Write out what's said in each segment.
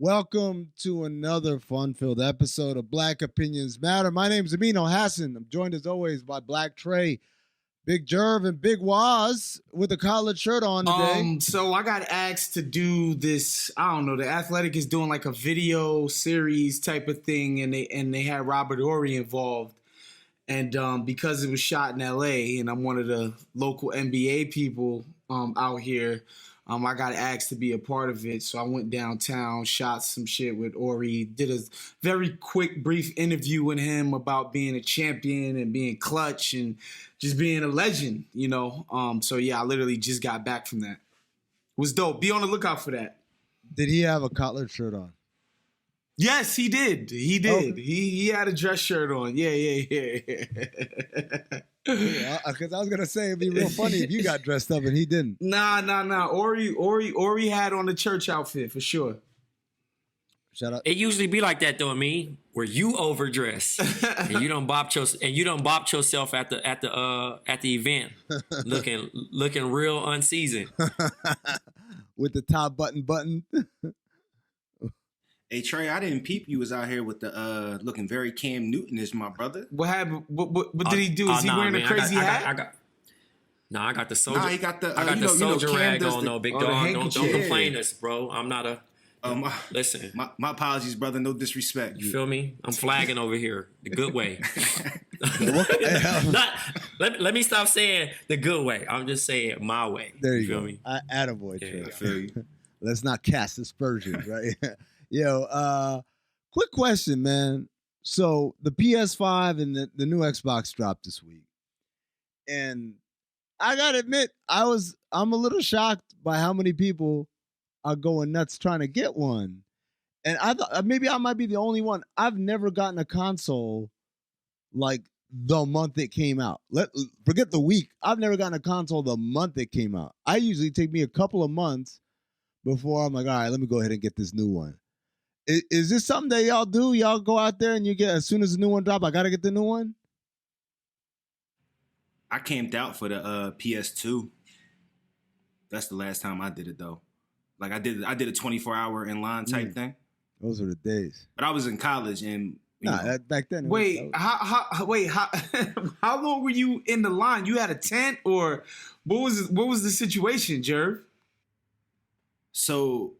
Welcome to another fun-filled episode of Black Opinions Matter. My name is Amin. I'm joined as always by Black Trey, Big Jerv, and Big Waz with a collared shirt on today. So I got asked to do this. I don't know. The Athletic is doing like a video series type of thing, and they had Robert Horry involved. And because it was shot in LA, and I'm one of the local NBA people out here, I got asked to be a part of it. So I went downtown, shot some shit with Horry, did a very quick, brief interview with him about being a champion and being clutch and just being a legend, you know. So yeah, I literally just got back from that. It was dope. Be on the lookout for that. Did he have a collared shirt on? Yes, he did. He did. Okay. He had a dress shirt on. Yeah. Because I was gonna say it'd be real funny if you got dressed up and he didn't. Nah. Horry had on the church outfit for sure. Shout out. It usually be like that though, me, where you overdress and you don't bop yourself at the event, looking real unseasoned. With the top button. Hey Trey, I didn't peep you was out here with the looking very Cam Newton-ish, my brother. What happened? What did he do? Is he wearing a crazy hat? I got the soldier. Nah, he got the. I got the soldier rag on, though, big dog. Don't complain, this, bro. I'm not a. Listen. My apologies, brother. No disrespect. You feel me? I'm flagging over here the good way. Let me stop saying the good way. I'm just saying my way. There you feel go. Me? Attaboy, Trey. I feel you. Let's not cast aspersions, right? Yo, quick question, man. So the PS5 and the new Xbox dropped this week. And I gotta admit, I'm a little shocked by how many people are going nuts trying to get one. And I thought maybe I might be the only one. I've never gotten a console like the month it came out. Forget the week. I've never gotten a console the month it came out. I usually take me a couple of months before I'm like, all right, let me go ahead and get this new one. Is this something that y'all do? Y'all go out there and you get, as soon as the new one drop, I gotta get the new one? I camped out for the PS2. That's the last time I did it though. Like I did a 24-hour in line type thing. Those were the days. But I was in college and back then. How long were you in the line? You had a tent, or what was the situation, Jerv? So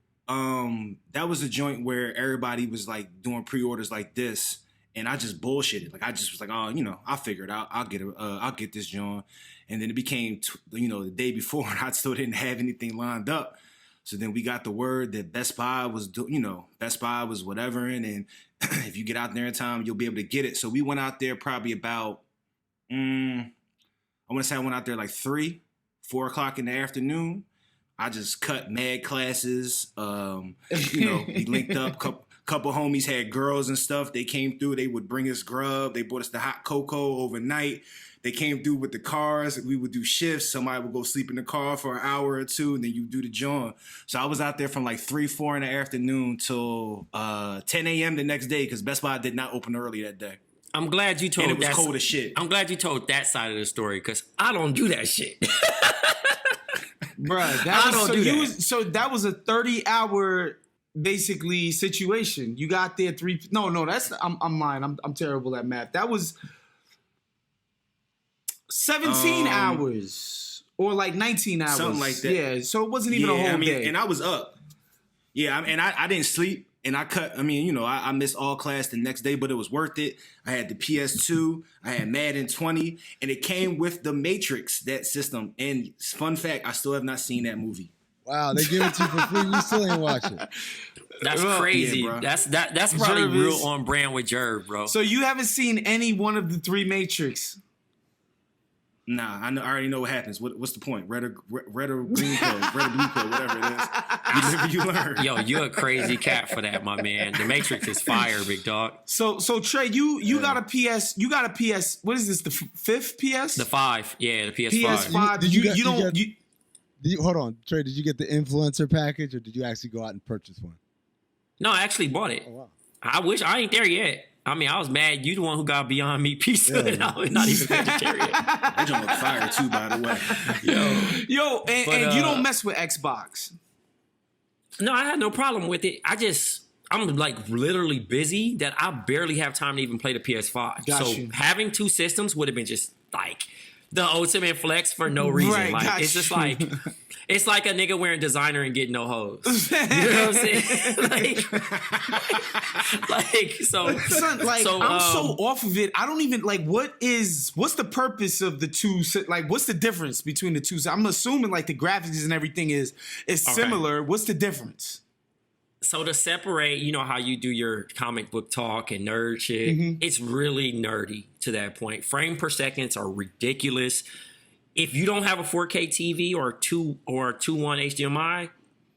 that was a joint where everybody was like doing pre-orders like this, and I just bullshitted. Like I just was like, oh, I'll figure it out. I'll get this joint. And then it became, the day before, and I still didn't have anything lined up. So then we got the word that Best Buy was whatever, and then if you get out there in time, you'll be able to get it. So we went out there probably about, I want to say I went out there like 4 o'clock in the afternoon. I just cut mad classes. We linked up. Couple homies had girls and stuff. They came through. They would bring us grub. They bought us the hot cocoa overnight. They came through with the cars. We would do shifts. Somebody would go sleep in the car for an hour or two, and then you do the joint. So I was out there from like 3-4 in the afternoon till 10 a.m. the next day because Best Buy did not open early that day. I'm glad you told. And it was cold as shit. I'm glad you told that side of the story because I don't do that shit. Bruh, that was a 30-hour basically situation. You got there I'm lying. I'm terrible at math. That was 17 hours or like 19 hours. Something like that. Yeah, so it wasn't even a whole day. And I was up. Yeah, and I didn't sleep. And I missed all class the next day, but it was worth it. I had the PS2, I had Madden 20, and it came with the Matrix, that system. And fun fact, I still have not seen that movie. Wow, they give it to you for free. You still ain't watch it. That's crazy. Yeah, bro. That's probably real on brand with Jerv, bro. So you haven't seen any one of the 3 Matrix? Nah, I already know what happens. What's the point? Red or green pill, red or blue pill, whatever it is. You live or you learn. Yo, you're a crazy cat for that, my man. The Matrix is fire, big dog. So Trey, you got a PS. You got a PS. What is this? The 5th PS? The 5. Yeah, the PS5. PS5. Hold on, Trey. Did you get the influencer package, or did you actually go out and purchase one? No, I actually bought it. Oh, wow. I wish I ain't there yet. I mean, I was mad. You the one who got Beyond Meat pizza, and I was not even vegetarian. That joint look fire too, by the way. And you don't mess with Xbox. No, I had no problem with it. I just I'm like literally busy that I barely have time to even play the PS5. Got so you. having two systems would have been just like the ultimate flex for no reason. Right, like got it's just you. like it's like a nigga wearing designer and getting no hoes. You know what I'm saying? like so. Son, like So, I'm so off of it. I don't even like what's the purpose of the two? Like, what's the difference between the two? I'm assuming like the graphics and everything is similar. What's the difference? So to separate, you know how you do your comic book talk and nerd shit, it's really nerdy to that point. Frame per seconds are ridiculous. If you don't have a 4K TV or 2.1 HDMI,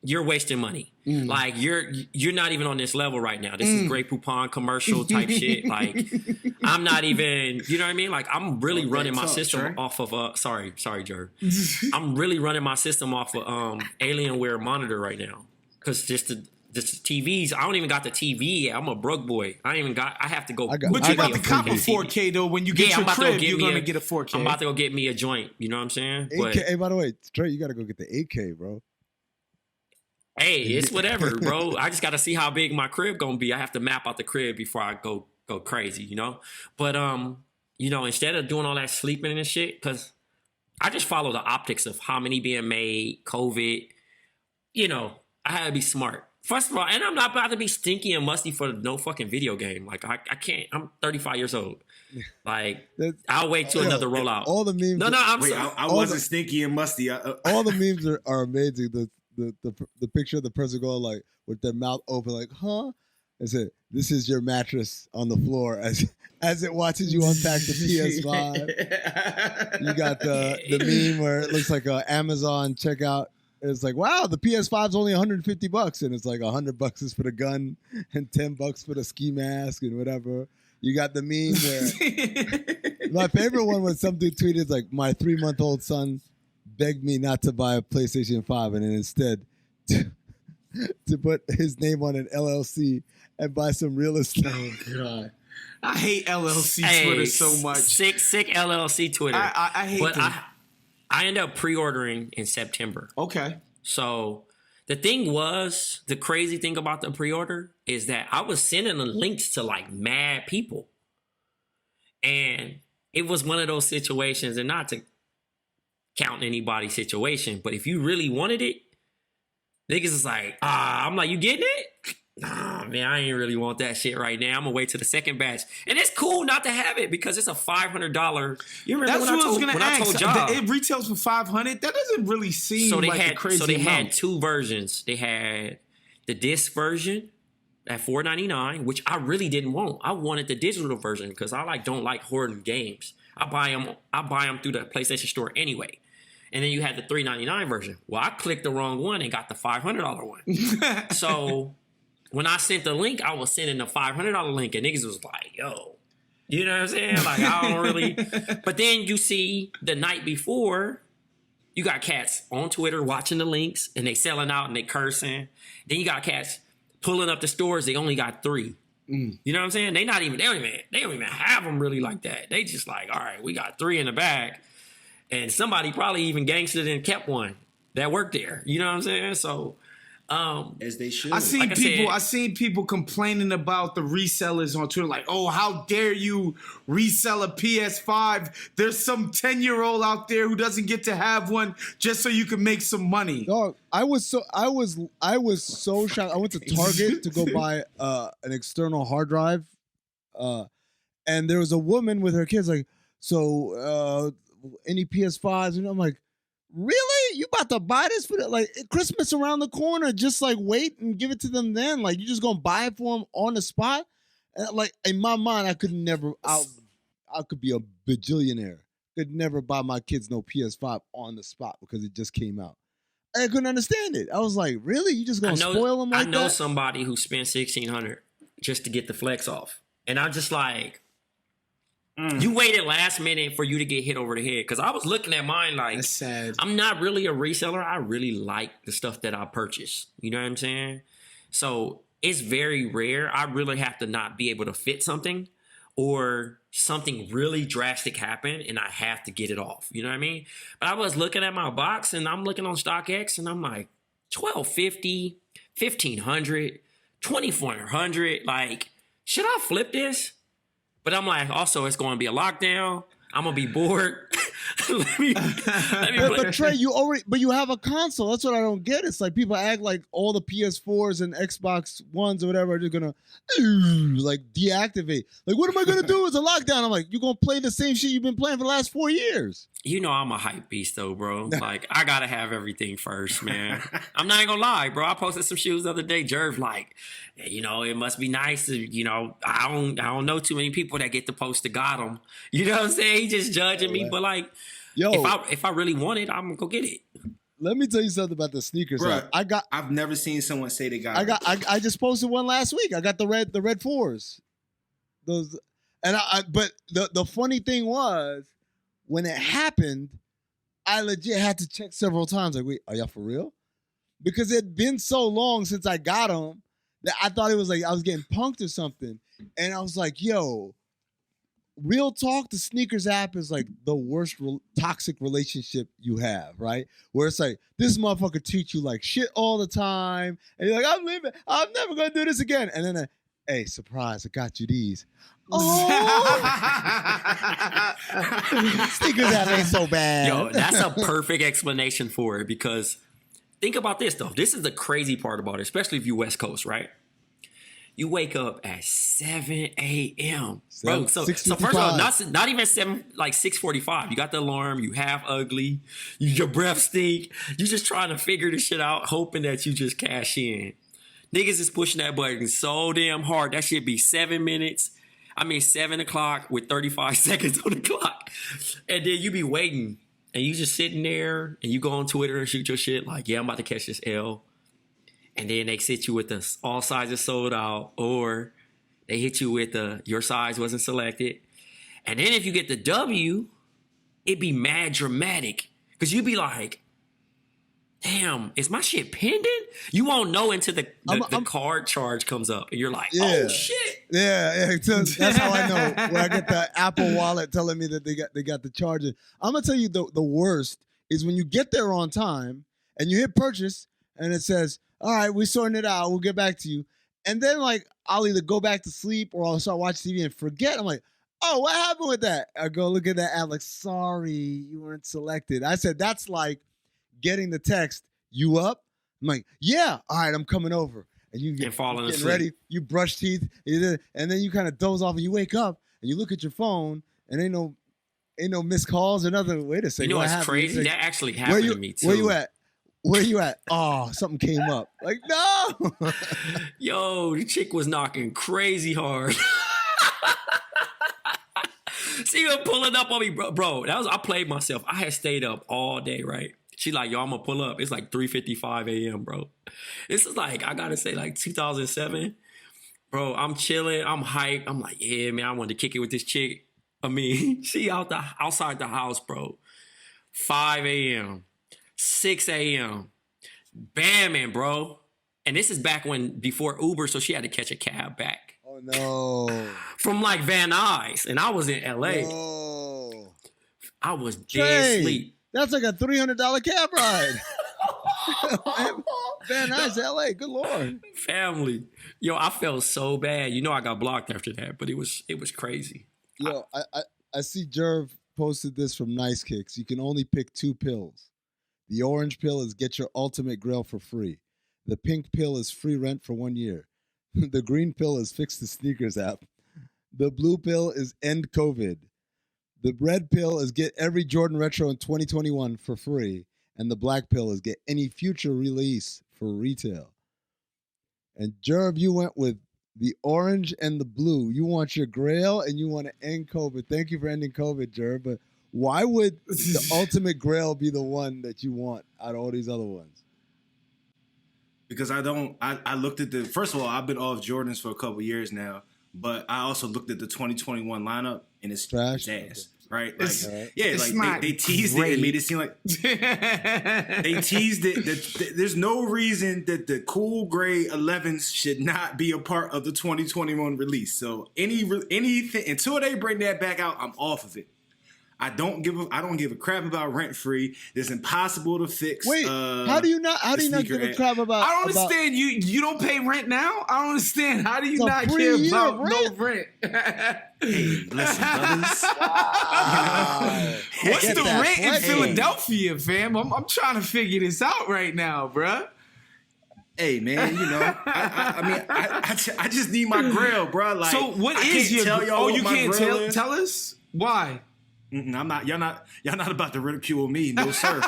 you're wasting money. Like you're not even on this level right now. This is Grey Poupon commercial type shit. Like I'm not even, you know what I mean? Like I'm really running my system off of sorry, Jerv. I'm really running my system off of Alienware monitor right now. Cause just the TVs, I don't even got the TV yet. I'm a broke boy. I have to go. But you got the cop a 4K though. When you get your crib, you're gonna get a 4K. I'm about to go get me a joint. You know what I'm saying? 8K, But, hey, by the way, Trey, you got to go get the 8K, bro. hey, it's whatever, bro. I just got to see how big my crib gonna be. I have to map out the crib before I go crazy, you know. But you know, instead of doing all that sleeping and shit, because I just follow the optics of how many being made, COVID. You know, I had to be smart. First of all, and I'm not about to be stinky and musty for no fucking video game. Like I can't. I'm 35 years old. Like I'll wait till another rollout. All the memes. I wasn't stinky and musty. All the memes are amazing. The picture of the person going like with their mouth open, like, huh? I said, "This is your mattress on the floor as it watches you unpack the PS5." You got the meme where it looks like a Amazon checkout. It's like, wow, the PS5 is only $150, and it's like $100 is for the gun and $10 for the ski mask and whatever. You got the meme where my favorite one was some dude tweeted like, my 3-month-old son begged me not to buy a PlayStation 5 and then instead to put his name on an LLC and buy some real estate. Oh God, I hate LLC Twitter so much. Sick LLC Twitter. I hate them. I ended up pre-ordering in September. Okay. So the thing was, the crazy thing about the pre-order is that I was sending the links to like mad people. And it was one of those situations, and not to count anybody's situation, but if you really wanted it, niggas is like, I'm like, you getting it? Nah, man, I ain't really want that shit right now. I'm gonna wait till the second batch. And it's cool not to have it because it's a $500. You remember That's what I was gonna ask. I told y'all. It retails for $500. That doesn't really seem like a crazy So they amount. had two versions. They had the disc version at $4.99, which I really didn't want. I wanted the digital version because I don't like hoarding games. I buy them through the PlayStation Store anyway. And then you had the $3.99 version. Well, I clicked the wrong one and got the $500 one. So when I sent the link, I was sending the $500 link, and niggas was like, yo, you know what I'm saying? Like, I don't really. But then you see the night before, you got cats on Twitter watching the links, and they selling out and they cursing. Then you got cats pulling up the stores. They only got 3. You know what I'm saying? They don't even have them really like that. They just like, all right, we got 3 in the bag. And somebody probably even gangstered and kept one that worked there. You know what I'm saying? So, as they should. I seen people complaining about the resellers on Twitter, like, "Oh, how dare you resell a PS5? There's some 10-year-old out there who doesn't get to have one just so you can make some money." Dog, I was so shocked. I went to Target to go buy an external hard drive, and there was a woman with her kids, like, so any PS5s, and I'm like, really? You about to buy this for like Christmas around the corner? Just like wait and give it to them then. Like you just gonna buy it for them on the spot? And like in my mind, I could never. I could be a bajillionaire. Could never buy my kids no PS5 on the spot because it just came out. I couldn't understand it. I was like, really? You just gonna spoil them like that? I know somebody who spent $1,600 just to get the flex off, and I'm just like. You waited last minute for you to get hit over the head. Because I was looking at mine like, that's sad. I'm not really a reseller. I really like the stuff that I purchase. You know what I'm saying? So it's very rare. I really have to not be able to fit something or something really drastic happen and I have to get it off. You know what I mean? But I was looking at my box and I'm looking on StockX and I'm like, $1,250, $1,500, $2,400. Like, should I flip this? But I'm like, also, it's going to be a lockdown. I'm going to be bored. let me But Trey, you have a console. That's what I don't get. It's like people act like all the PS4s and Xbox Ones or whatever are just gonna like deactivate. Like, what am I gonna do? It's a lockdown. I'm like, you're gonna play the same shit you've been playing for the last 4 years. You know I'm a hype beast though, bro. Like, I gotta have everything first, man. I'm not even gonna lie, bro. I posted some shoes the other day. Jerv like, you know, it must be nice to, you know, I don't know too many people that get to post to got them. You know what I'm saying? He just judging me, but like, yo, if I really want it, I'm gonna go get it. Let me tell you something about the sneakers. Bruh, I've never seen someone say they got. I just posted one last week. I got the red fours. Those, and but the funny thing was, when it happened, I legit had to check several times. Like, wait, are y'all for real? Because it had been so long since I got them that I thought it was like I was getting punked or something. And I was like, yo, real talk, the sneakers app is like the worst toxic relationship you have, right? Where it's like, this motherfucker treats you like shit all the time. And you're like, I'm leaving. I'm never going to do this again. And then, hey, surprise, I got you these. Oh, sneakers app ain't so bad. Yo, that's a perfect explanation for it because think about this, though. This is the crazy part about it, especially if you're West Coast, right? You wake up at 7 a.m. Bro, so first of all, not even 7, like 6:45. You got the alarm, you half ugly, your breath stink. You just trying to figure this shit out, hoping that you just cash in. Niggas is pushing that button so damn hard. That shit be 7 o'clock with 35 seconds on the clock. And then you be waiting and you just sitting there and you go on Twitter and shoot your shit like, yeah, I'm about to catch this L. And then they sit you with the all sizes sold out, or they hit you with the your size wasn't selected. And then if you get the W, it'd be mad dramatic. Because you'd be like, damn, is my shit pending? You won't know until the card charge comes up. And you're like, oh, shit. Yeah. That's how I know when I get the Apple Wallet telling me that they got the charger. I'm going to tell you the worst is when you get there on time and you hit purchase and it says, all right, we're sorting it out. We'll get back to you. And then, like, I'll either go back to sleep or I'll start watching TV and forget. I'm like, oh, what happened with that? I go look at that app like, sorry, you weren't selected. I said, that's like getting the text, you up? I'm like, yeah, all right, I'm coming over. And you get falling asleep. Ready, you brush teeth, and then you kind of doze off and you wake up and you look at your phone and ain't no missed calls or nothing. Wait a second. You know what's crazy? Like, that actually happened to me too. Where you at? Oh, something came up. Like, no. Yo, the chick was knocking crazy hard. She was pulling up on me, bro. I played myself. I had stayed up all day, right? She like, yo, I'm gonna pull up. It's like 3:55 a.m., bro. This is like, I gotta say, like 2007. Bro, I'm chilling. I'm hyped. I'm like, yeah, man, I wanted to kick it with this chick. I mean, she outside the house, bro. 5 a.m. 6 a.m. Bamming, bro. And this is back before Uber, so she had to catch a cab back. Oh, no. From like Van Nuys, and I was in L.A. No. I was dead asleep. That's like a $300 cab ride. Van Nuys, L.A., good Lord. Family. Yo, I felt so bad. You know I got blocked after that, but it was crazy. Yo, I see Jerv posted this from Nice Kicks. You can only pick 2 pills. The orange pill is get your ultimate grill for free. The pink pill is free rent for 1 year. The green pill is fix the sneakers app. The blue pill is end COVID. The red pill is get every Jordan Retro in 2021 for free. And the black pill is get any future release for retail. And Jerv, you went with the orange and the blue. You want your grail and you want to end COVID. Thank you for ending COVID, Jerv. But why would the ultimate grail be the one that you want out of all these other ones? Because I looked at first of all, I've been off Jordans for a couple years now, but I also looked at the 2021 lineup and it's trash. Ass, right? Like, they teased it and made it seem like they teased it. There's no reason that the cool gray 11s should not be a part of the 2021 release. So anything until they bring that back out, I'm off of it. I don't give a crap about rent free. It's impossible to fix. Wait, how do you not give a crap about? I don't understand. You don't pay rent now? I don't understand. How do you not free care year about rent. no rent? Hey, listen, brothers. What's Get the that rent in flex. Philadelphia, fam? I'm trying to figure this out right now, bruh. Hey, man, you know, I mean, I just need my grill, bro. Like, So what I is can't your? tell y'all Oh, what you my can't grill is. tell us why? I'm not. Y'all not about to ridicule me, no sir.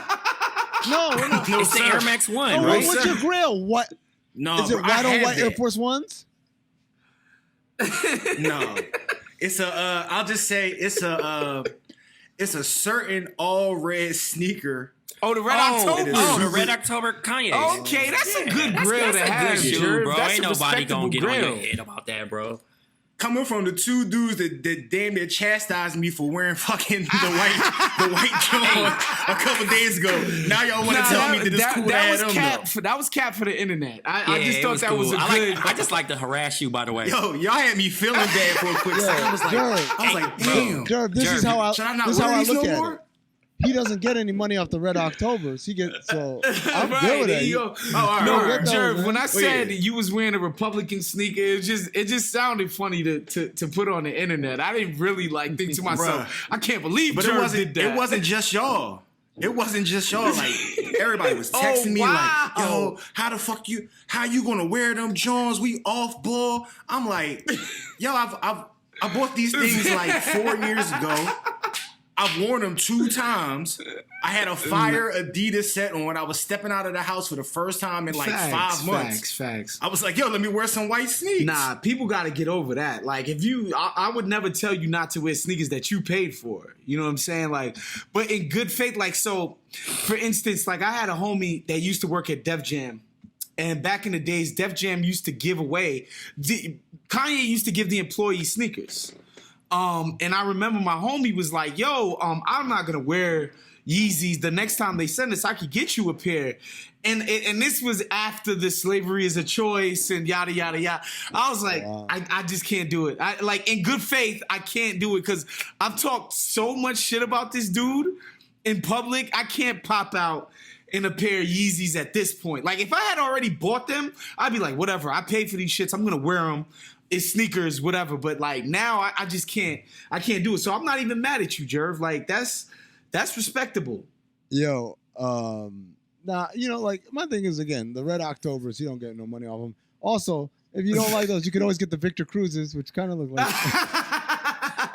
No, we're not. No It's the sir. Air Max 1, Oh, right? what's your grill? What No, is it? bro, I White on had white Air that. Force Ones? No, it's a. I'll just say it's a certain all red sneaker. Oh, the Red Oh, October. the Red October Kanye. Okay, that's a Yeah, good grill to that's a have, good shoe, Jerv. bro. That's Ain't a nobody gonna respectable get on grill. your head about that, bro. Coming from the two dudes that damn near chastised me for wearing fucking the white John a couple days ago. Now y'all want to tell me that it's cool to have them though. That was cap for the internet. I Yeah, just it thought that cool. was a I good. I just like to harass you, by the way. Yo, y'all had me feeling bad for a quick second. I was like, Jerv, damn. Jerv, this is Jerv, how I Should I not this is how wear I these look no at more? it. He doesn't get any money off the Red Octobers. He gets so I'm Right, good with there it. you go. all right, No, all right. Jerv, man. when I said yeah. you was wearing a Republican sneaker, it just sounded funny to put on the internet. I didn't really like think to myself, I can't believe But Jerv did that. it wasn't just y'all. It wasn't just y'all. Like everybody was texting me wow. like, "Yo, how you gonna wear them Johns? We off ball." I'm like, "Yo, I bought these things like 4 years ago. I've worn them 2 times. I had a fire Adidas set on. I was stepping out of the house for the first time in like 5 months. Facts. I was like, yo, let me wear some white sneaks. Nah, people got to get over that. Like, I would never tell you not to wear sneakers that you paid for. You know what I'm saying? Like, but in good faith, like, so, for instance, like, I had a homie that used to work at Def Jam. And back in the days, Def Jam used to give away, Kanye used to give the employees sneakers. And I remember my homie was like, yo, I'm not going to wear Yeezys. The next time they send us, I could get you a pair. And this was after the slavery is a choice and yada, yada, yada. I was like, wow. I just can't do it. Like, in good faith, I can't do it because I've talked so much shit about this dude in public. I can't pop out in a pair of Yeezys at this point. Like, if I had already bought them, I'd be like, whatever. I paid for these shits. I'm going to wear them. It's sneakers, whatever. But like now I just can't. I can't do it. So I'm not even mad at you, Jerv. Like that's respectable. Yo, nah, you know, like my thing is again, the Red Octobers, you don't get no money off them. Also, if you don't like those, you can always get the Victor Cruzes, which kind of look like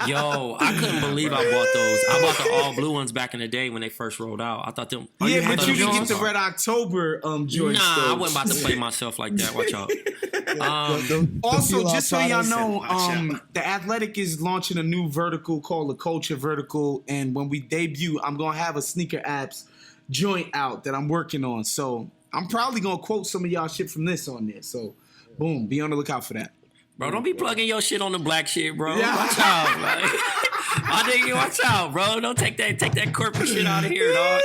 Yo, I couldn't believe I bought those. I bought the all blue ones back in the day when they first rolled out. I thought them. Yeah, I but thought you them didn't get Jones- the Red October joints. Nah, though. I wasn't about to play myself like that. Watch out. Also, feel just so out y'all products. know, the Athletic is launching a new vertical called the Culture Vertical, and when we debut, I'm gonna have a sneaker apps joint out that I'm working on. So I'm probably gonna quote some of y'all shit from this on there. So, boom, be on the lookout for that. Bro, don't be plugging your shit on the black shit, bro. Yeah. Watch out, like, my nigga, watch out, bro. Don't take that corporate shit out of here, dog.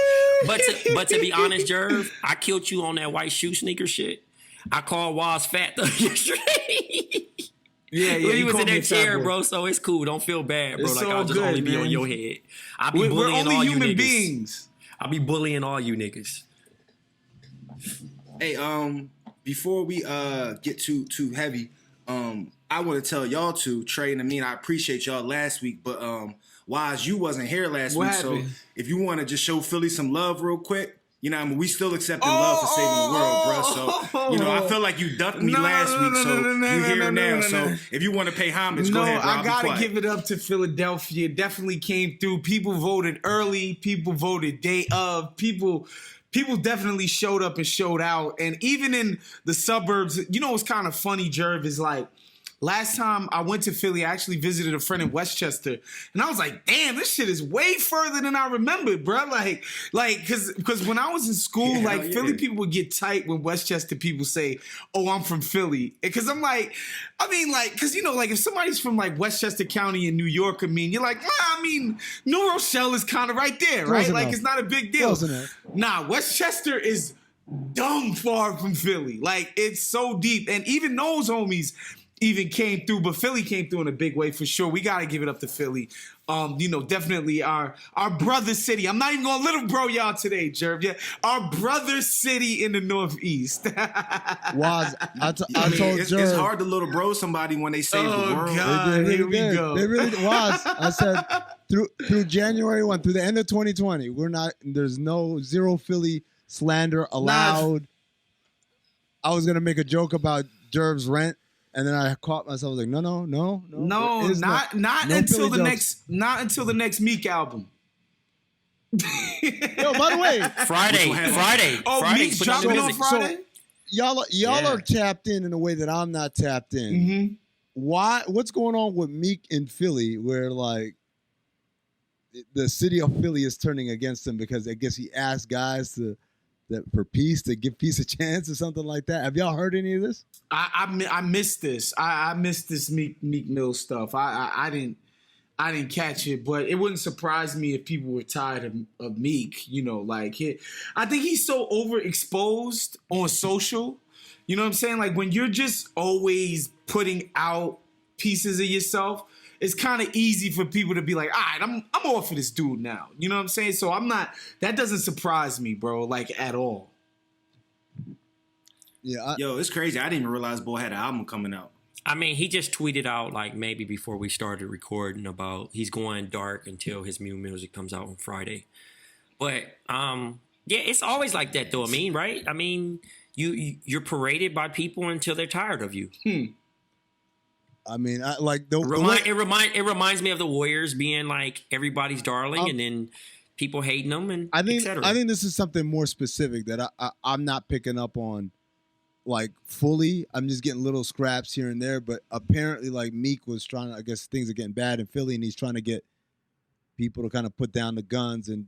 But to be honest, Jerv, I killed you on that white shoe sneaker shit. I called Waz fat though yesterday. Yeah, When he was in called me that a fat chair, boy. bro. So it's cool. Don't feel bad, bro. It's Like all I'll just good, only be man. on your head. I'll be We're bullying only all you human niggas. beings. I'll be bullying all you niggas. Hey, before we get too heavy, I want to tell y'all two, Trey and Amin, I appreciate y'all last week, but Wise, you wasn't here last What week, happened? so if you want to just show Philly some love real quick, you know, I mean, we still accepting love for saving the world, bro. So, you know, I feel like you ducked me last week, so you here now. So, if you want to pay homage, go ahead, bro. I gotta give it up to Philadelphia. Definitely came through. People voted early. People voted day of. People definitely showed up and showed out. And even in the suburbs, you know what's kind of funny, Jerv, is like, last time I went to Philly, I actually visited a friend in Westchester, and I was like, "Damn, this shit is way further than I remembered, bro." Like, because when I was in school, Philly people would get tight when Westchester people say, "Oh, I'm from Philly," because I'm like, because you know, like if somebody's from like Westchester County in New York, you're like, New Rochelle is kind of right there, right? Close Like enough. it's not a big deal. Close enough. Nah, Westchester is dumb far from Philly. Like it's so deep, and even those homies. even came through, but Philly came through in a big way for sure. We got to give it up to Philly. Definitely our brother city. I'm not even going little bro y'all today, Jerv. Yeah, our brother city in the Northeast. Waz, I told it's Jerv. hard to little bro somebody when they save the world. God, here we go. They really Waz. I said through January 1, through the end of 2020, there's zero Philly slander allowed. I was gonna make a joke about Jerv's rent. And then I caught myself like, no, not no until Philly jokes. not until the next Meek album. Yo, by the way, Friday. Oh, Friday, Meek's dropping on Friday. Y'all are tapped in a way that I'm not tapped in. Mm-hmm. What's going on with Meek in Philly, where like the city of Philly is turning against him because I guess he asked guys for peace, to give peace a chance or something like that. Have y'all heard any of this? I missed this. I missed this Meek Mill stuff. I didn't catch it, but it wouldn't surprise me if people were tired of Meek. I think he's so overexposed on social. You know what I'm saying? Like when you're just always putting out pieces of yourself, it's kind of easy for people to be like, all right, I'm off of this dude now. You know what I'm saying? So that doesn't surprise me, bro, like at all. Yeah. Yo, it's crazy. I didn't even realize Boy had an album coming out. I mean, he just tweeted out like maybe before we started recording about he's going dark until his new music comes out on Friday. But yeah, it's always like that though, Amin, right? I mean, you're paraded by people until they're tired of you. I mean, it reminds me of the Warriors being like everybody's darling, and then people hating them, and I think etc. I think this is something more specific that I'm not picking up on, like fully. I'm just getting little scraps here and there. But apparently, like Meek was trying to. I guess things are getting bad in Philly, and he's trying to get people to kind of put down the guns and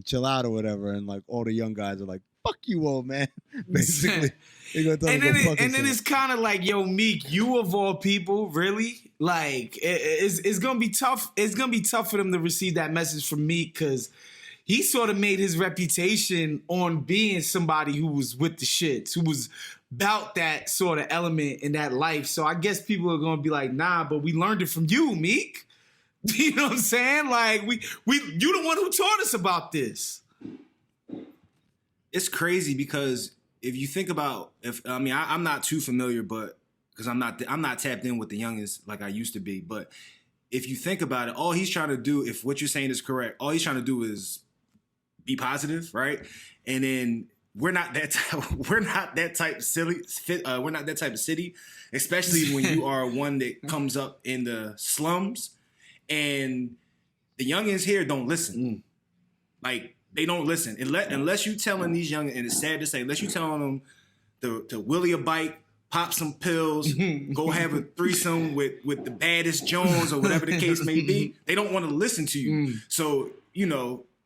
chill out or whatever. And like all the young guys are like, "Fuck you, old man." Basically. And then it's kind of like, yo, Meek, you of all people, really? Like, it's gonna be tough. It's gonna be tough for them to receive that message from Meek because he sort of made his reputation on being somebody who was with the shits, who was about that sort of element in that life. So I guess people are gonna be like, nah, but we learned it from you, Meek. You know what I'm saying? Like, you the one who taught us about this. It's crazy because if you think about, I'm not too familiar, but because I'm not tapped in with the youngins like I used to be. But if you think about it, all he's trying to do, if what you're saying is correct, all he's trying to do is be positive, right? And then we're not that type of city, especially when you are one that comes up in the slums, and the youngins here don't listen. Like. They don't listen unless you telling these young, and it's sad to say, unless you telling them to willy a bike, pop some pills, go have a threesome with the baddest Jones or whatever the case may be. They don't want to listen to you. So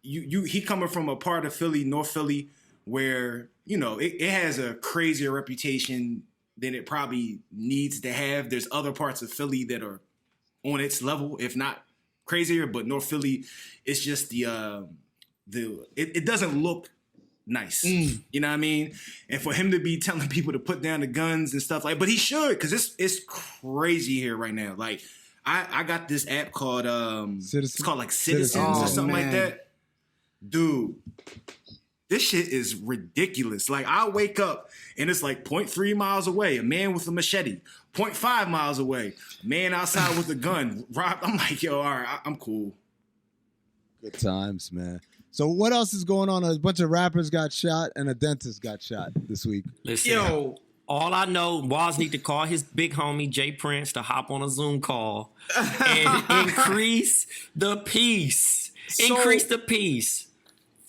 he coming from a part of Philly, North Philly, where it has a crazier reputation than it probably needs to have. There's other parts of Philly that are on its level, if not crazier, but North Philly, it's just it doesn't look nice. You know what I mean? And for him to be telling people to put down the guns and stuff but he should, because it's crazy here right now. Like I got this app called it's called like Citizens or something like that. Dude, this shit is ridiculous. Like I wake up and it's like 0.3 miles away, a man with a machete. 0.5 miles away, a man outside with a gun. I'm like, yo, all right, I'm cool. Good times, man. So what else is going on? A bunch of rappers got shot and a dentist got shot this week. Listen, all I know, Waz need to call his big homie Jay Prince to hop on a Zoom call and increase the peace. Increase the peace.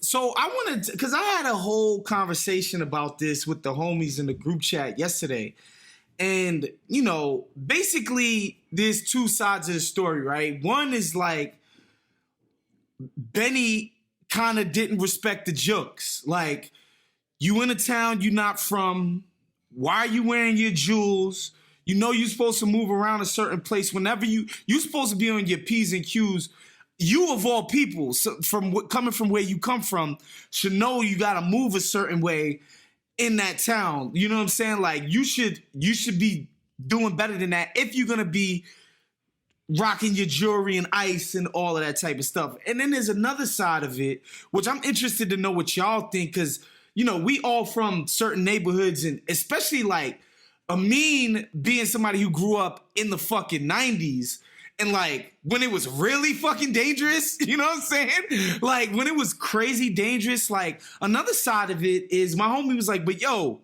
So I wanted to, because I had a whole conversation about this with the homies in the group chat yesterday. And, basically there's two sides of the story, right? One is like Benny kind of didn't respect the jokes. Like, you in a town you're not from. Why are you wearing your jewels? You're supposed to move around a certain place. Whenever you're supposed to be on your P's and Q's. You of all people, coming from where you come from, should know you got to move a certain way in that town. You know what I'm saying? Like, you should be doing better than that if you're gonna be rocking your jewelry and ice and all of that type of stuff. And then there's another side of it, which I'm interested to know what y'all think, because, you know, we all from certain neighborhoods, and especially like Amin being somebody who grew up in the fucking 90s, and like when it was really fucking dangerous, you know what I'm saying? Like when it was crazy dangerous, like another side of it is my homie was like, but yo,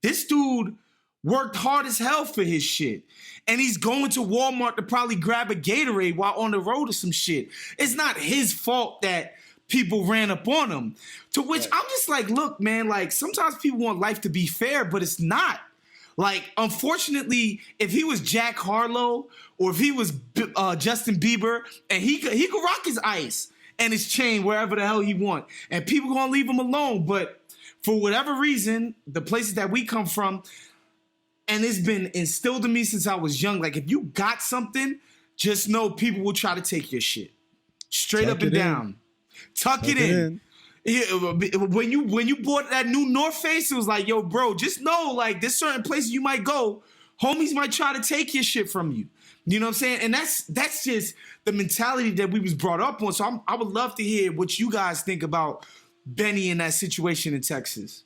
this dude worked hard as hell for his shit. And he's going to Walmart to probably grab a Gatorade while on the road or some shit. It's not his fault that people ran up on him. To which I'm just like, look, man, like sometimes people want life to be fair, but it's not. Like, unfortunately, if he was Jack Harlow or if he was Justin Bieber, and he could rock his ice and his chain wherever the hell he want, and people gonna leave him alone. But for whatever reason, the places that we come from, and it's been instilled in me since I was young, like if you got something, just know people will try to take your shit. Straight up and down. Tuck it in. Yeah, when you bought that new North Face, it was like, yo, bro, just know, like, there's certain places you might go, homies might try to take your shit from you. You know what I'm saying? And that's just the mentality that we was brought up on. So I would love to hear what you guys think about Benny in that situation in Texas.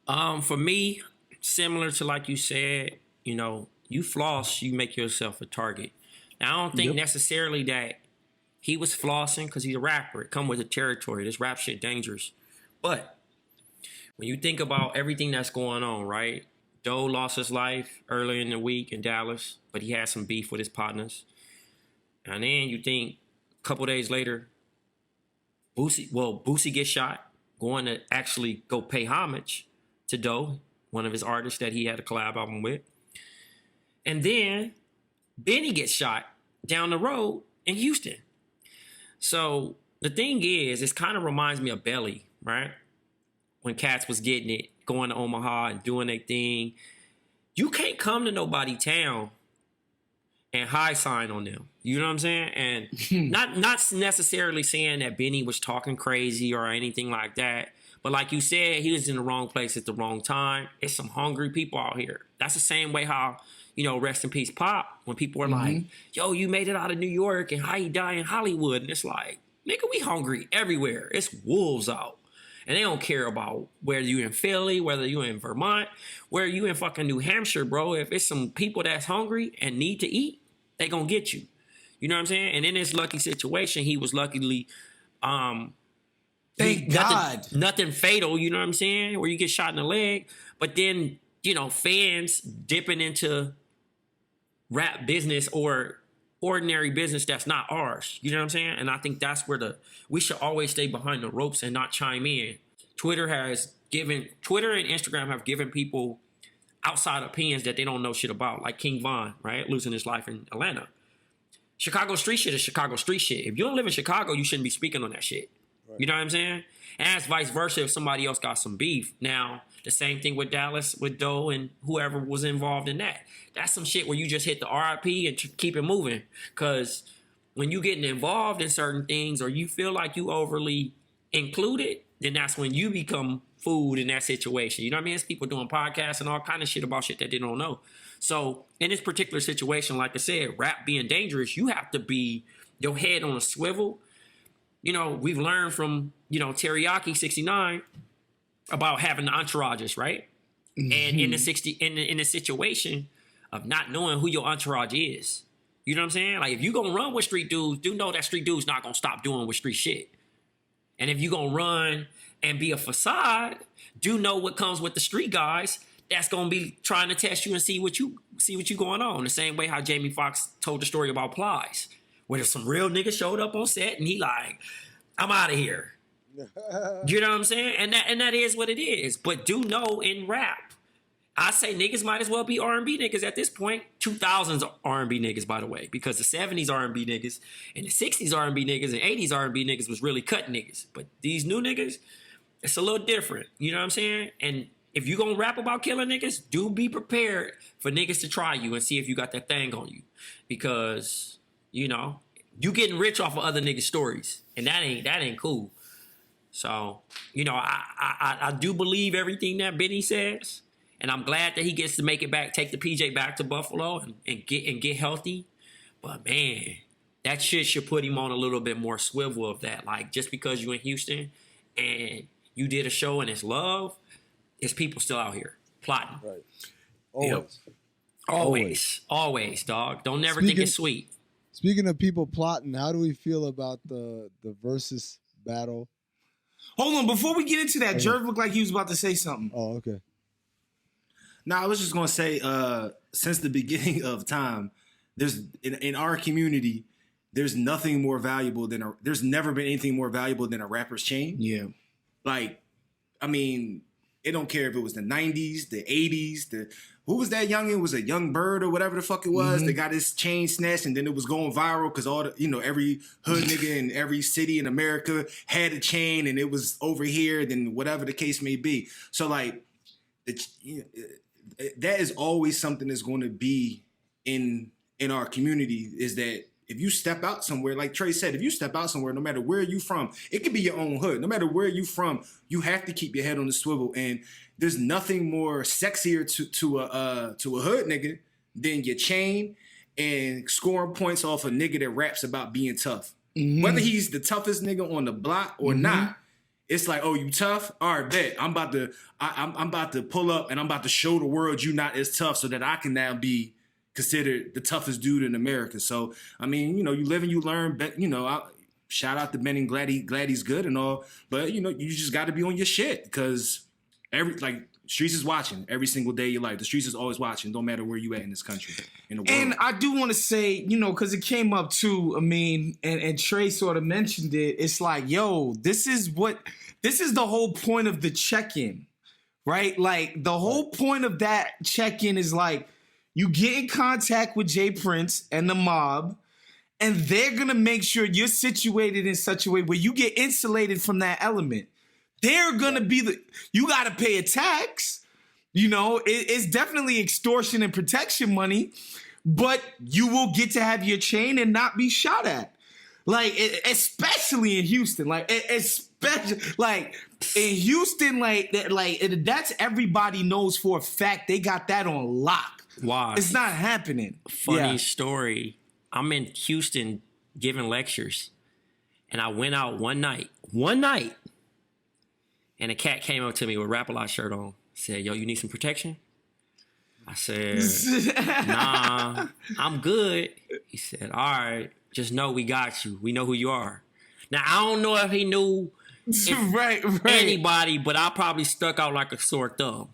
For me, similar to like you said, you know, you floss, you make yourself a target. Now, I don't think necessarily that he was flossing because he's a rapper. It come with the territory. This rap shit dangerous. But when you think about everything that's going on, right? Doe lost his life earlier in the week in Dallas, but he had some beef with his partners. And then you think a couple days later, Boosie gets shot, going to actually go pay homage to Doe, one of his artists that he had a collab album with. And then Benny gets shot down the road in Houston. So the thing is, it kind of reminds me of Belly, right? When cats was getting it, going to Omaha and doing their thing. You can't come to nobody town and high sign on them. You know what I'm saying? And not necessarily saying that Benny was talking crazy or anything like that. But like you said, he was in the wrong place at the wrong time. It's some hungry people out here. That's the same way how, you know, rest in peace Pop, when people are like, yo, you made it out of New York and how you die in Hollywood. And it's like, nigga, we hungry everywhere. It's wolves out. And they don't care about whether you in Philly, whether you in Vermont, whether you in fucking New Hampshire, bro. If it's some people that's hungry and need to eat, they gonna get you. You know what I'm saying? And in this lucky situation, he was luckily, Thank God. Nothing fatal, you know what I'm saying? Where you get shot in the leg. But then, you know, fans dipping into rap business or ordinary business that's not ours. You know what I'm saying? And I think that's where we should always stay behind the ropes and not chime in. Twitter and Instagram have given people outside opinions that they don't know shit about, like King Von, right? Losing his life in Atlanta. Chicago street shit is Chicago street shit. If you don't live in Chicago, you shouldn't be speaking on that shit. You know what I'm saying? And as vice versa, if somebody else got some beef. Now, the same thing with Dallas, with Doe and whoever was involved in that. That's some shit where you just hit the RIP and keep it moving. Because when you getting involved in certain things or you feel like you overly included, then that's when you become food in that situation. You know what I mean? It's people doing podcasts and all kind of shit about shit that they don't know. So in this particular situation, like I said, rap being dangerous, you have to be your head on a swivel. You know, we've learned from, you know, Teriyaki 69 about having entourages, right? And in the situation of not knowing who your entourage is. You know what I'm saying? Like, if you gonna run with street dudes, do know that street dudes not gonna stop doing with street shit. And if you gonna run and be a facade, do know what comes with the street guys that's gonna be trying to test you and see what you going on. The same way how Jamie Foxx told the story about Plies, where some real nigga showed up on set and he like, I'm out of here. You know what I'm saying? And that is what it is. But do know in rap, I say niggas might as well be R&B niggas at this point. 2000s R&B niggas, by the way, because the 70s R&B niggas and the 60s R&B niggas and 80s R&B niggas was really cut niggas. But these new niggas, it's a little different. You know what I'm saying? And if you gonna rap about killing niggas, do be prepared for niggas to try you and see if you got that thing on you. Because, you know, you getting rich off of other niggas' stories. And that ain't cool. So, you know, I do believe everything that Benny says. And I'm glad that he gets to make it back, take the PJ back to Buffalo and get healthy. But man, that shit should put him on a little bit more swivel of that. Like, just because you in Houston and you did a show and it's love, it's people still out here plotting. Right. Always. Yep. Always, dog. Don't never think it's sweet. Speaking of people plotting, how do we feel about the Verzuz battle? Hold on, before we get into that, Jerv looked like he was about to say something. Oh, okay. I was just gonna say, since the beginning of time, there's in our community, there's nothing more valuable than there's never been anything more valuable than a rapper's chain. Yeah. Like, I mean, it don't care if it was the 90s, the 80s, who was that youngin'? It was a Young Bird or whatever the fuck it was. They got his chain snatched and then it was going viral because all the, every hood nigga in every city in America had a chain and it was over here, then whatever the case may be. So like, that is always something that's going to be in our community, is that if you step out somewhere, like Trey said, if you step out somewhere, no matter where you from, it could be your own hood. No matter where you from, you have to keep your head on the swivel. And there's nothing more sexier to a hood nigga than your chain and scoring points off a nigga that raps about being tough. Whether he's the toughest nigga on the block or not, it's like, oh, you tough? All right, bet. I'm about to pull up and I'm about to show the world you not as tough so that I can now be considered the toughest dude in America. So, I mean, you live and you learn. Shout out to Benny, glad he's good and all. But, you just got to be on your shit because streets is watching every single day of your life. The streets is always watching, no matter where you at in this country, in the world. And I do want to say, because it came up too, Amin, and Trey sort of mentioned it. It's like, yo, this is the whole point of the check-in, right? Like, the whole point of that check-in is like, you get in contact with Jay Prince and the mob, and they're going to make sure you're situated in such a way where you get insulated from that element. They're going to be you got to pay a tax. It's definitely extortion and protection money, but you will get to have your chain and not be shot at. Like, especially in Houston, in Houston, that's everybody knows for a fact they got that on lock. Why? It's not happening. Funny story. I'm in Houston giving lectures, and I went out one night, and a cat came up to me with a Rap-A-Lot shirt on. Said, yo, you need some protection? I said, nah, I'm good. He said, all right, just know we got you. We know who you are. Now, I don't know if he knew right. anybody, but I probably stuck out like a sore thumb.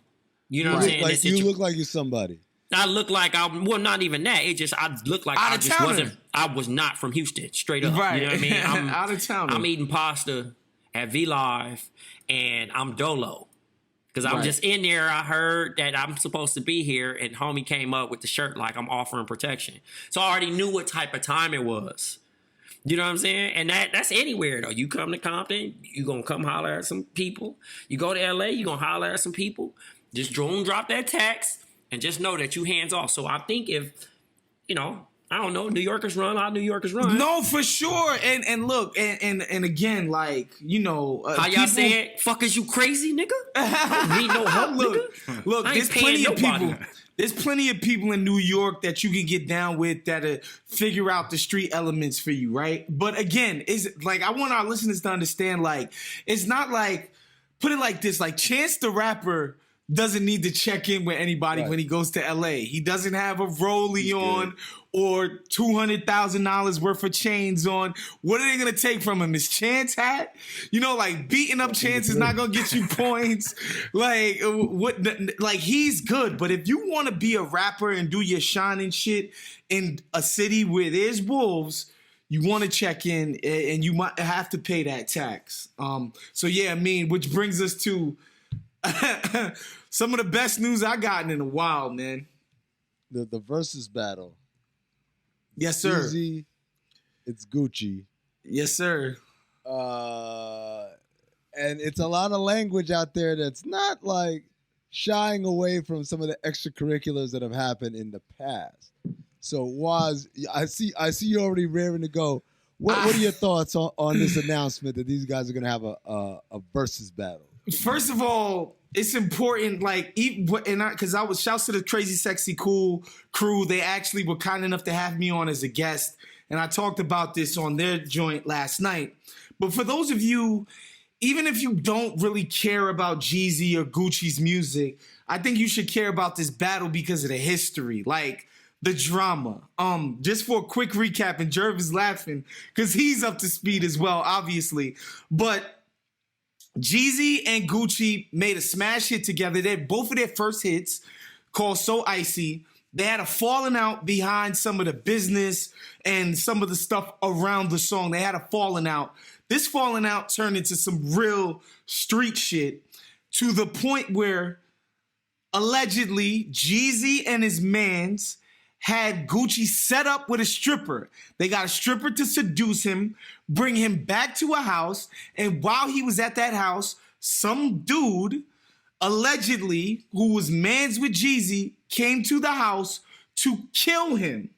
You know what I'm saying? Like, you look like you're somebody. I look like not even that. It just, I look like I was not from Houston, straight up. Right. You know what I mean? I'm out of town. I'm eating pasta at V Live and I'm dolo. Because I'm just in there. I heard that I'm supposed to be here and homie came up with the shirt like I'm offering protection. So I already knew what type of time it was. You know what I'm saying? And that's anywhere though. You come to Compton, you gonna come holler at some people. You go to LA, you gonna holler at some people. Just drop that tax. And just know that you hands off. So I think if, I don't know, New Yorkers run, how New Yorkers run. No, for sure. And look, and again, like, how y'all say it? Fuck, is you crazy, nigga? I don't need no help, nigga. Look, there's plenty of people. There's plenty of people in New York that you can get down with that figure out the street elements for you, right? But again, I want our listeners to understand, like, it's not like, put it like this, like Chance the Rapper doesn't need to check in with anybody when he goes to LA. He doesn't have a rollie on or $200,000 worth of chains on. What are they gonna take from him? His Chance hat? Beating up Chance is not gonna get you points. Like he's good, but if you want to be a rapper and do your shining shit in a city where there's wolves, you want to check in and you might have to pay that tax. Which brings us to some of the best news I gotten in a while, man. The Verzuz battle. Yes, sir. Jeezy, it's Gucci. Yes, sir. And it's a lot of language out there that's not like shying away from some of the extracurriculars that have happened in the past. So, Waz, I see you already raring to go. What are your thoughts on this announcement that these guys are going to have a Verzuz battle? First of all, it's important, like, because I was shouts to the Crazy Sexy Cool crew. They actually were kind enough to have me on as a guest, and I talked about this on their joint last night. But for those of you, even if you don't really care about Jeezy or Gucci's music, I think you should care about this battle because of the history, like the drama. Just for a quick recap, and Jerv is laughing because he's up to speed as well, obviously. But Jeezy and Gucci made a smash hit together. They had both of their first hits called So Icy. They had a falling out behind some of the business and some of the stuff around the song. They had a falling out. This falling out turned into some real street shit to the point where allegedly Jeezy and his mans had Gucci set up with a stripper. They got a stripper to seduce him, bring him back to a house, and while he was at that house, some dude, allegedly, who was mans with Jeezy, came to the house to kill him.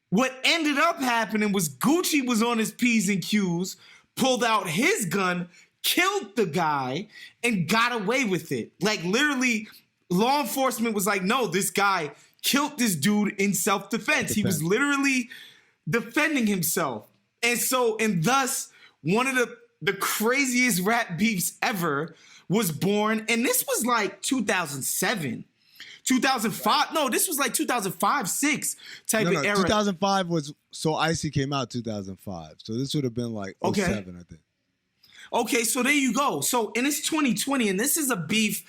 What ended up happening was Gucci was on his P's and Q's, pulled out his gun, killed the guy, and got away with it. Like, literally, law enforcement was like, no, this guy killed this dude in self-defense. He was literally defending himself. And thus, one of the craziest rap beefs ever was born. And this was like 2007. 2005, no, this was like 2005, 6 type of era. 2005 was, So Icy came out 2005. So this would have been like 07, I think. Okay, so there you go. So, and it's 2020, and this is a beef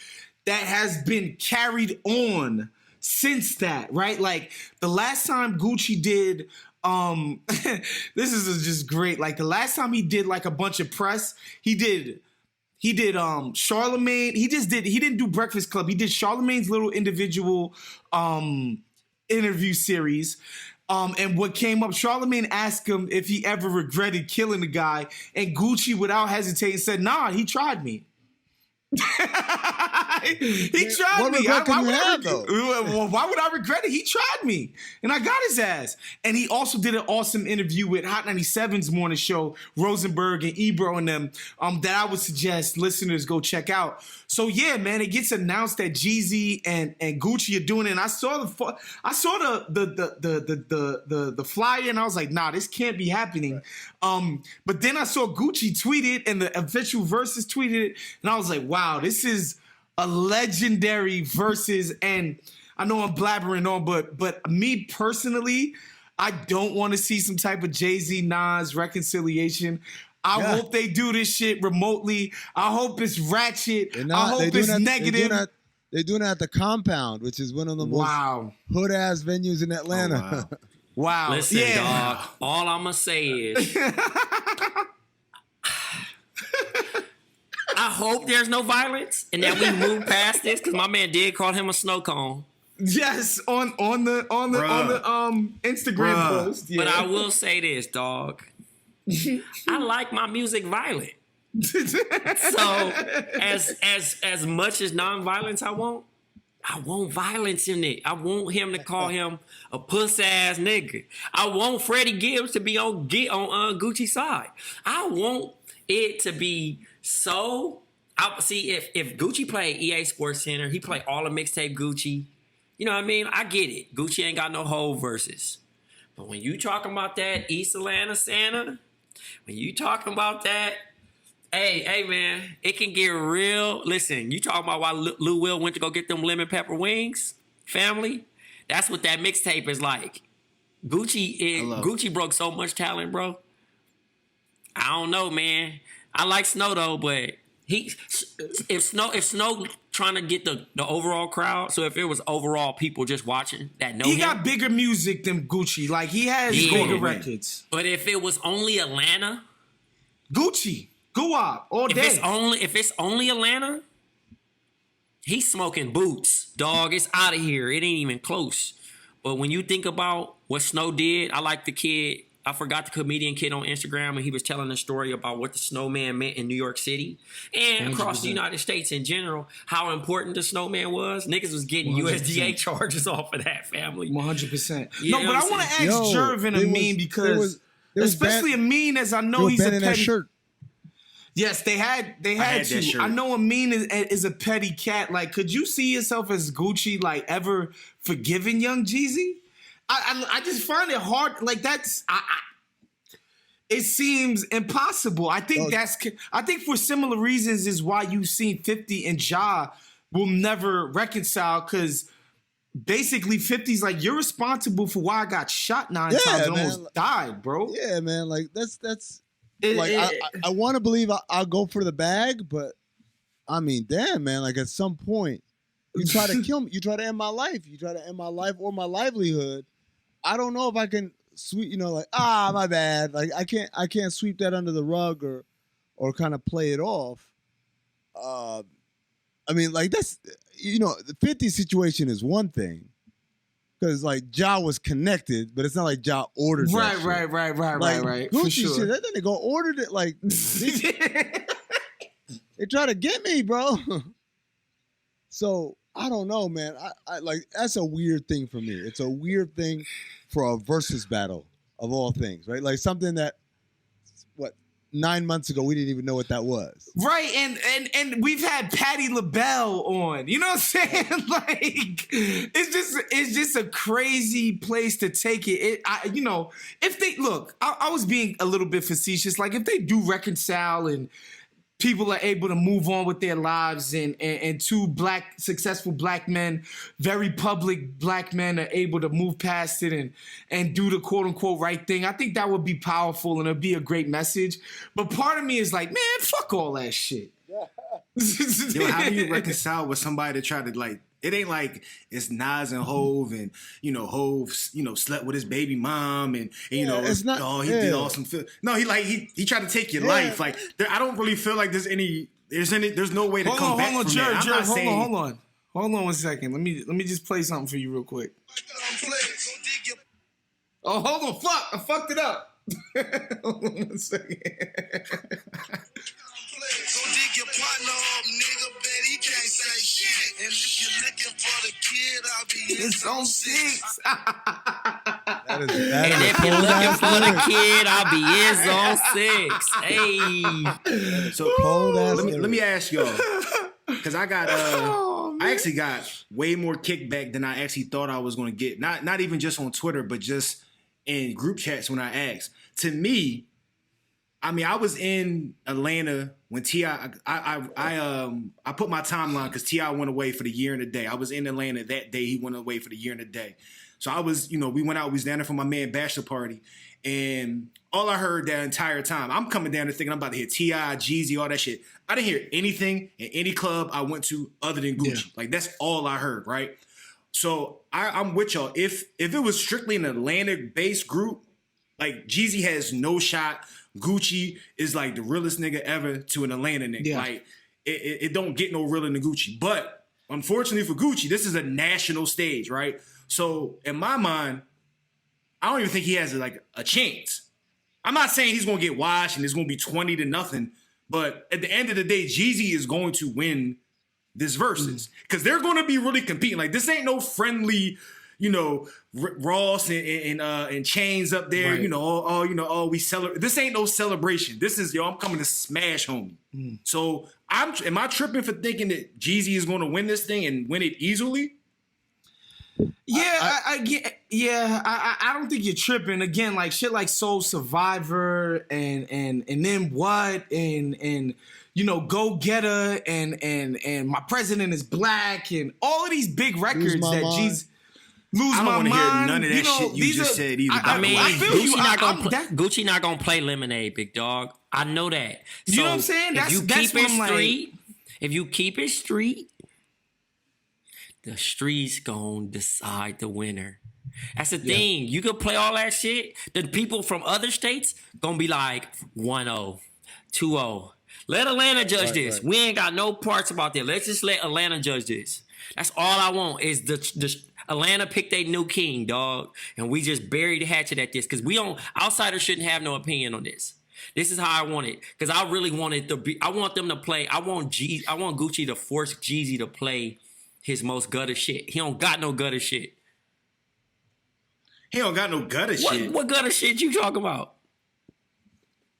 that has been carried on since that, right? Like, the last time Gucci did, this is just great. Like, the last time he did like a bunch of press, he did Charlemagne. He didn't do Breakfast Club. He did Charlemagne's little individual interview series. And what came up, Charlemagne asked him if he ever regretted killing the guy, and Gucci, without hesitating, said, nah, he tried me. He tried what me. Regret can you have, though? Why would I regret it? He tried me, and I got his ass. And he also did an awesome interview with Hot 97's morning show, Rosenberg and Ebro and them, that I would suggest listeners go check out. So yeah, man, it gets announced that Jeezy and Gucci are doing it. And I saw the flyer, and I was like, nah, this can't be happening. But then I saw Gucci tweet it, and the official Verzuz tweeted it, and I was like, wow, this is a legendary Verzuz. And I know I'm blabbering on, but me personally, I don't want to see some type of Jay-Z Nas reconciliation. I hope they do this shit remotely. I hope it's ratchet. I hope it's negative. They're doing it at the Compound, which is one of the most hood-ass venues in Atlanta. Oh, wow. Listen, dog, all I'm going to say is I hope there's no violence and that we move past this, because my man did call him a snow cone. Yes, on the Instagram post. Yeah. But I will say this, dog. I like my music violent. So as much as non-violence I want violence in it. I want him to call him a puss ass nigga. I want Freddie Gibbs to be on Gucci's side. I want it to be so. See, if Gucci played EA Sports Center, he played all the mixtape Gucci. You know what I mean? I get it. Gucci ain't got no whole verses. But when you talking about that East Atlanta Santa, when you talking about that, hey, man, it can get real. Listen, you talking about why Lou Will went to go get them lemon pepper wings, family? That's what that mixtape is like. Gucci broke so much talent, bro. I don't know, man. I like Snow though, but if Snow trying to get the overall crowd, so if it was overall people just watching that know him, got bigger music than Gucci. Like, he has bigger records. But if it was only Atlanta, Gucci, Guwap, all day. If it's only Atlanta, he's smoking boots, dog. It's out of here. It ain't even close. But when you think about what Snow did, I like the kid. I forgot the comedian kid on Instagram, and he was telling a story about what the snowman meant in New York City and across 100%. The United States in general, how important the snowman was. Niggas was getting 100%. USDA charges off of that, family. 100%. No, but I want to ask Jerv and Amin, because especially Amin, as I know he's a petty. That shirt. Yes, they had that to. shirt. I know Amin is a petty cat. Like, could you see yourself as Gucci, like, ever forgiving young Jeezy? I just find it hard. Like, it seems impossible. I think for similar reasons is why you've seen 50 and Ja will never reconcile, because basically 50's like, you're responsible for why I got shot 9 times and almost died, bro. Yeah, man. Like that's I want to believe I'll go for the bag, but I mean, damn, man. Like at some point, you try to kill me. You try to end my life. You try to end my life or my livelihood. I don't know if I can sweep. Like my bad. Like I can't sweep that under the rug or kind of play it off. I mean, like that's the 50 situation is one thing. Because like Ja was connected, but it's not like Ja ordered that shit. Right. Gucci for sure. shit, that nigga ordered it. Like they try to get me, bro. So I don't know, man. I like that's a weird thing for me. It's a weird thing for a versus battle of all things, right? Like something that 9 months ago we didn't even know what that was. Right, and we've had Patti LaBelle on. You know what I'm saying? Like, it's just a crazy place to take it. If they look, I was being a little bit facetious. Like, if they do reconcile and people are able to move on with their lives, and two successful black men, very public black men, are able to move past it and do the quote unquote right thing, I think that would be powerful and it'd be a great message. But part of me is like, man, fuck all that shit. Yo, how do you reconcile with somebody that tried to like? It ain't like it's Nas and Hove, and Hove, slept with his baby mom, and it's not, he did awesome. No, he tried to take your life. Like I don't really feel like there's no way to come back from that. Hold on 1 second. Let me just play something for you real quick. Oh, hold on, fuck, I fucked it up. Hold on 1 second. So dig your partner up, nigga, bet he can't say shit. And if you're looking for the kid, I'll be in zone 6. And if you're looking for the kid, I'll be in zone 6. Hey. So let me ask y'all, because I got I actually got way more kickback than I actually thought I was going to get. Not even just on Twitter, but just in group chats when I asked. To me, I mean, I was in Atlanta when T.I. I put my timeline because T.I. went away for the year and a day. I was in Atlanta that day. He went away for the year and a day. So I was, we went out. We was down there for my man bachelor party, and all I heard that entire time, I'm coming down there thinking I'm about to hear T.I., Jeezy, all that shit. I didn't hear anything in any club I went to other than Gucci. Yeah. Like that's all I heard, right? So I'm with y'all. If it was strictly an Atlantic-based group, like Jeezy has no shot. Gucci is like the realest nigga ever to an Atlanta nigga. Yeah. Like it don't get no realer than Gucci. But unfortunately for Gucci, this is a national stage, right? So in my mind, I don't even think he has a chance. I'm not saying he's gonna get washed and it's gonna be 20-0, but at the end of the day, Jeezy is going to win this versus because they're gonna be really competing. Like this ain't no friendly, Ross and Chains up there, right. We celebrate. This ain't no celebration. This is, I'm coming to smash, homie. So am I tripping for thinking that Jeezy is going to win this thing and win it easily? Yeah, I don't think you're tripping. Again, like shit like Soul Survivor and then what and Go Getter and My President is Black and all of these big records that Jeezy. I don't want to hear none of that shit you just said either. Gucci not gonna play Lemonade, big dog. I know that. So you know what I'm saying? If you keep it street, the streets gonna decide the winner. That's the thing. You can play all that shit. The people from other states gonna be like 1-0, 2-0. Let Atlanta judge this. Right. We ain't got no parts about that. Let's just let Atlanta judge this. That's all I want is the Atlanta pick their new king, dog. And we just bury the hatchet at this. Because outsiders shouldn't have no opinion on this. This is how I want it. Because I really want it to be, I want them to play, I want Gucci to force Jeezy to play his most gutter shit. He don't got no gutter shit. He don't got no gutter shit. What gutter shit you talking about?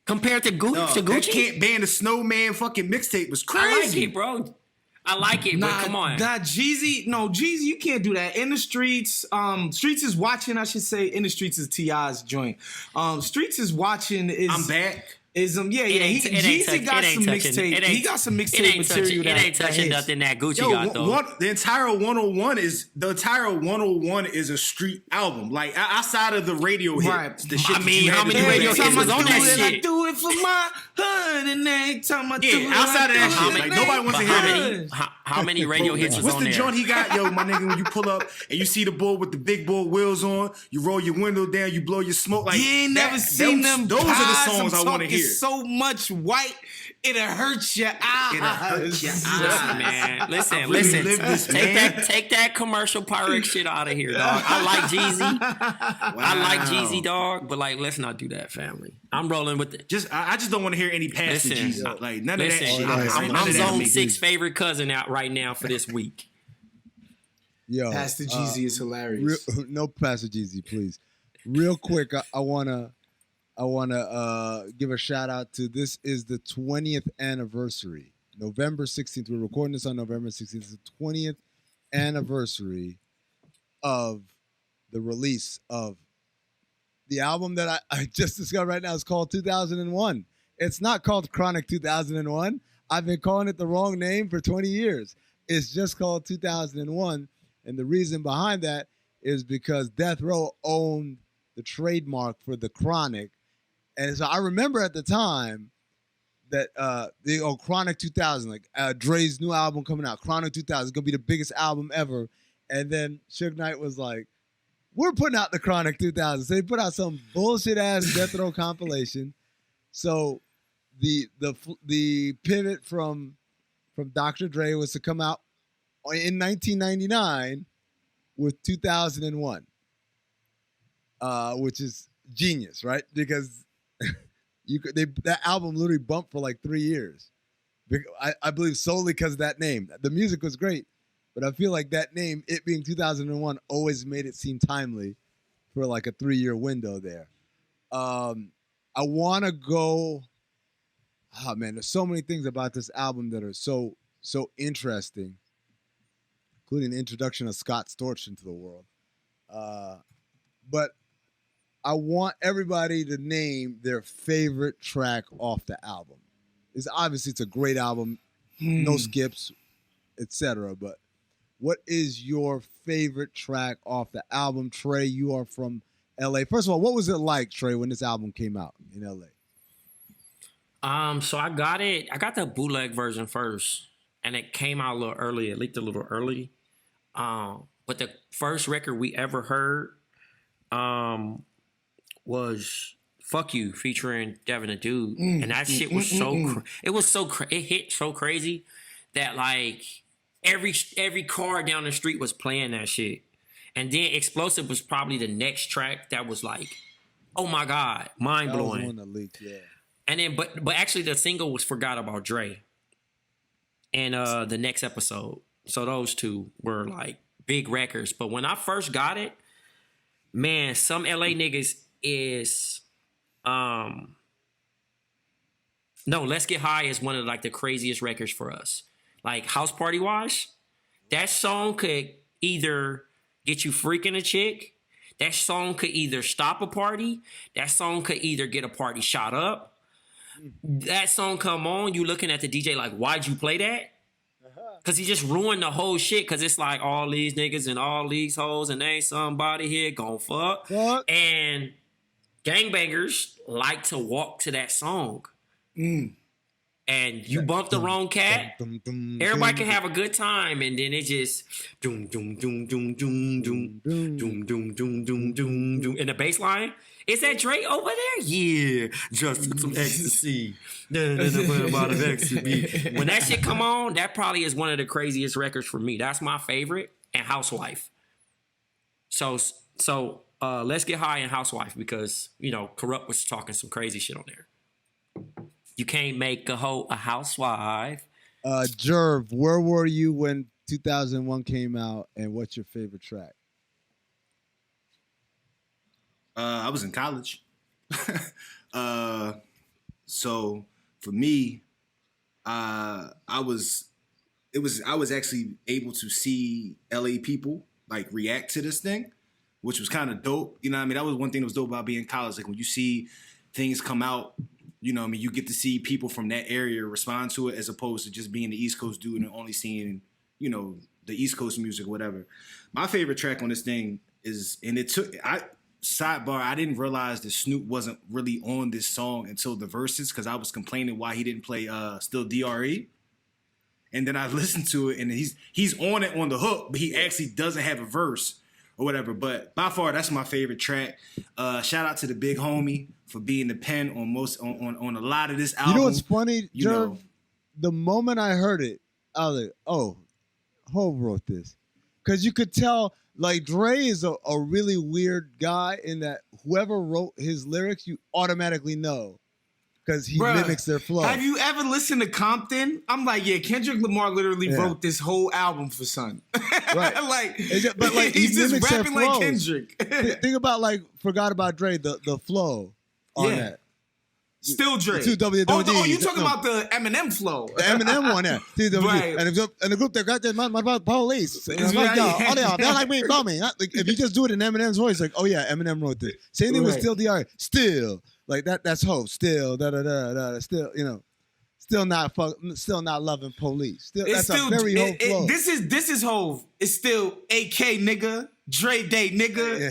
Compared to Gucci, No, to that Gucci, Can't Ban the Snowman fucking mixtape was I like crazy. it, bro. I like it, but come on. Jeezy, you can't do that. In the Streets, Streets is watching, I should say. In the Streets is T.I.'s joint. Streets is watching is I'm back. Jeezy got some mixtape. He got some mixtape material It ain't touching nothing that Gucci got though. The entire 101 is a street album. Like outside of the radio hits, the shit. I mean, how many radio hits was on that shit? I do it for my hood, and every time I do it, outside of that shit, like nobody wants to hear that. How many radio hits was What's on the there? joint he got, yo, my nigga? When you pull up and you see the bull with the big bull wheels on, you roll your window down, you blow your smoke. Like you ain't never seen them. Those are the songs I want to hear. So much white, it'll hurt your eyes. It'll hurt your Listen, man. Listen. lived this, man. Take that commercial Pyrex shit out of here, dog. I like Jeezy. I like Jeezy, dog. But like, let's not do that, family. I'm rolling with it. I just don't want to hear any past the Listen, Jeezy. Like none of that shit. I'm Zone 6 favorite cousin out right now for this week. Yo, Pastor Jeezy is hilarious. No Pastor Jeezy, please. Real quick, I wanna give a shout out to, this is the 20th anniversary. November 16th. We're recording this on November 16th. It's the 20th anniversary of the release of the album that I just discovered right now. Is called 2001. It's not called Chronic 2001. I've been calling it the wrong name for 20 years. It's just called 2001. And the reason behind that is because Death Row owned the trademark for the Chronic. And so I remember at the time that Chronic 2000, like Dre's new album coming out, Chronic 2000 is going to be the biggest album ever. And then Suge Knight was like, we're putting out the Chronic 2000. So they put out some bullshit ass Death Row compilation. So the pivot from Dr. Dre was to come out in 1999 with 2001, which is genius, right? Because that album literally bumped for like 3 years. I believe solely because of that name. The music was great, but I feel like that name, it being 2001, always made it seem timely for like a 3-year window there. I want to go. Oh man, there's so many things about this album that are so interesting, including the introduction of Scott Storch into the world. But I want everybody to name their favorite track off the album. It's a great album, no skips, etc. But what is your favorite track off the album? Trey, you are from LA. First of all, what was it like, Trey, when this album came out in LA? So I got the bootleg version first, and it came out a little early. It leaked a little early. But the first record we ever heard was "Fuck You" featuring Devin the Dude, and that shit was it hit so crazy that like every car down the street was playing that shit. And then "Explosive" was probably the next track that was like, oh my God, mind blowing. That was one that leaked, yeah. And then, but actually, the single was "Forgot About Dre," and the next episode. So those two were like big records. But when I first got it, man, some LA niggas is no, "Let's Get High" is one of like the craziest records for us. Like House Party Wash, that song could either get you freaking a chick. That song could either stop a party. That song could either get a party shot up. That song come on, you looking at the DJ like, why'd you play that? Because he just ruined the whole shit. Because it's like all these niggas and all these hoes and ain't somebody here gon' fuck. And gangbangers like to walk to that song. And you bump the wrong cat, everybody can have a good time, and then it just doom doom doom doom doom doom doom doom doom doom doom doom. And the bass line, is that Dre over there? Yeah, just took some ecstasy. When that shit come on, that probably is one of the craziest records for me. That's my favorite, and Housewife. So Let's Get High and Housewife, because Corrupt was talking some crazy shit on there. You can't make a hoe a housewife. Jerv, where were you when 2001 came out, and what's your favorite track? I was in college. So for me, I was actually able to see LA people like react to this thing, which was kind of dope. You know what I mean? That was one thing that was dope about being in college. Like when you see things come out, you know what I mean? You get to see people from that area respond to it as opposed to just being the East Coast dude and only seeing, you know, the East Coast music or whatever. My favorite track on this thing is, and sidebar, I didn't realize that Snoop wasn't really on this song until the verses because I was complaining why he didn't play Still DRE. And then I listened to it, and he's on it on the hook, but he actually doesn't have a verse or whatever. But by far, that's my favorite track. Shout out to the big homie for being the pen on a lot of this album. You know what's funny, Jerv? The moment I heard it, I was like, oh, Hov wrote this. Because you could tell, like, Dre is a really weird guy in that whoever wrote his lyrics, you automatically know. Because he mimics their flow. Have you ever listened to Compton? I'm like, yeah, Kendrick Lamar literally wrote this whole album for Son. Right. But like he's just mimics rapping their like flows. Kendrick. Think about like Forgot About Dre, the flow on that. Still Dre. The two WWDs. Oh, you talking about the Eminem flow? The Eminem one, yeah. Right. And the group that got my police. And I'm like, they're like me, call me. Like, if you just do it in Eminem's voice, like, oh yeah, Eminem wrote this. Same thing with Still DR. Still. Like that's Hope. Still, still, you know, still not loving police. That's a very Hove flow. This is Hove. It's still AK nigga, Dre Day nigga.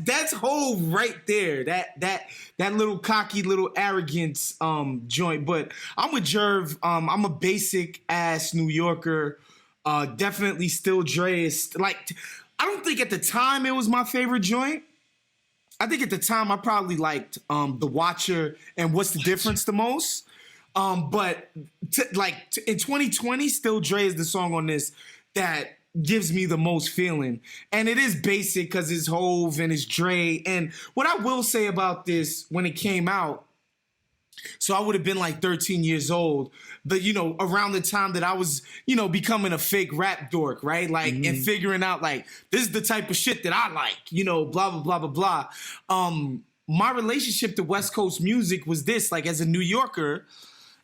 That's Hove right there. That little cocky, little arrogance joint. But I'm with Jerv. I'm a basic ass New Yorker. Definitely still Dre is like. I don't think at the time it was my favorite joint. I think at the time I probably liked The Watcher and What's the Difference the most. But in 2020, still Dre is the song on this that gives me the most feeling. And it is basic because it's Hove and it's Dre. And what I will say about this when it came out, so I would have been like 13 years old, but, you know, around the time that I was, you know, becoming a fake rap dork, right? Like, and figuring out, like, this is the type of shit that I like, you know, blah, blah, blah, blah, blah. My relationship to West Coast music was this, like, as a New Yorker,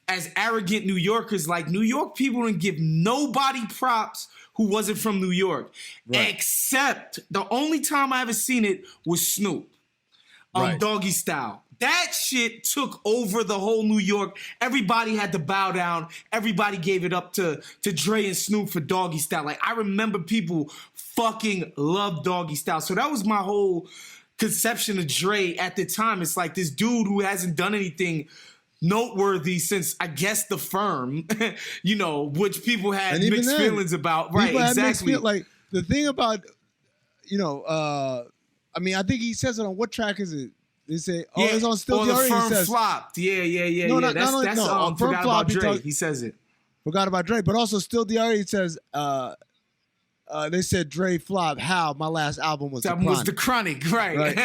as arrogant New Yorkers, like, New York people didn't give nobody props who wasn't from New York, except the only time I ever seen it was Snoop, Doggy Style. That shit took over the whole New York. Everybody had to bow down. Everybody gave it up to Dre and Snoop for Doggy Style. Like, I remember people fucking loved Doggy Style. So that was my whole conception of Dre at the time. It's like this dude who hasn't done anything noteworthy since, I guess, The Firm, you know, which people had mixed feelings about. Right, exactly. Like, the thing about, you know, I mean, I think he says it on, what track is it? They say, it's on Still The Firm says, flopped. Yeah. No, that's on Firm Forgot Flop, About Dre. He says it. Forgot About Dre, but also Still DR, he says, they said Dre flopped. How? My last album was The Chronic, right.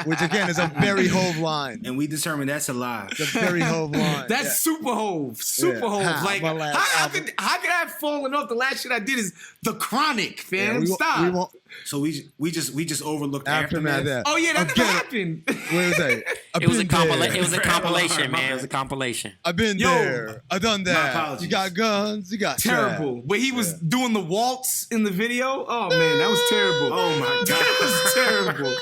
Which, again, is a very Hove line. And we determined that's a lie. It's a very Hove line. That's super Hove. Hove. How? Like, how could I have fallen off? The last shit I did is The Chronic, fam. Stop. So we just overlooked Aftermath. Oh yeah, that never happened. What was that? It was a compilation, man. It was a compilation. I've been there. I've done that. My apologies. You got guns. You got terrible. trap. But he was doing the waltz in the video. Oh man, that was terrible. Oh my god, that was terrible.